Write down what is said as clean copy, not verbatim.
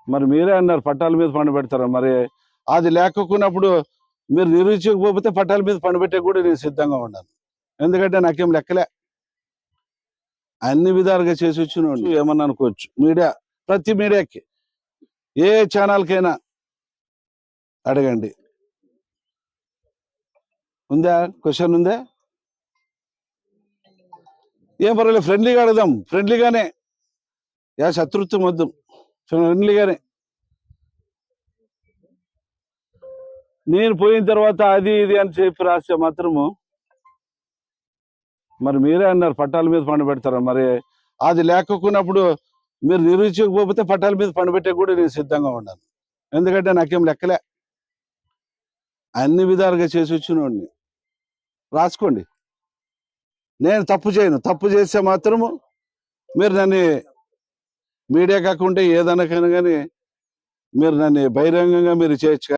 మరి మీరే అన్నారు పట్టాల మీద పండబెడతారా? మరి అది లేకపోయినప్పుడు మీరు నిరూపించకపోతే పట్టాల మీద పండబెట్టే కూడా నేను సిద్ధంగా ఉన్నాను. ఎందుకంటే నాకేం లెక్కలే. అన్ని విధాలుగా చేసి వచ్చినోడిని. ఏమన్నా అనుకోవచ్చు. మీడియా, ప్రతి మీడియాకి, ఏ ఛానల్కైనా అడగండి. ఉందా? క్వశ్చన్ ఉందా? ఏం పర్వాలేదు, ఫ్రెండ్లీగా అడదాం. ఫ్రెండ్లీగానే, శత్రుత్వం వద్దు, ఫ్రెండ్లీగానే. నేను పోయిన తర్వాత అది ఇది అని చెప్పి రాస్తే మాత్రము మరి మీరే అన్నారు పట్టాల మీద పండబెడతారా? మరి అది లేకపోయినప్పుడు మీరు నిరూపించకపోతే పట్టాల మీద పండబెట్టే కూడా నేను సిద్ధంగా ఉన్నాను. ఎందుకంటే నాకేం లెక్కలే. అన్ని విధాలుగా చేసి వచ్చినోడిని. రాసుకోండి. నేను తప్పు చేయను. తప్పు చేస్తే మాత్రము మీరు నన్ను మీడియా కాకుండా ఏదైనా కానీ మీరు నన్ను బహిరంగంగా మీరు చేయొచ్చు.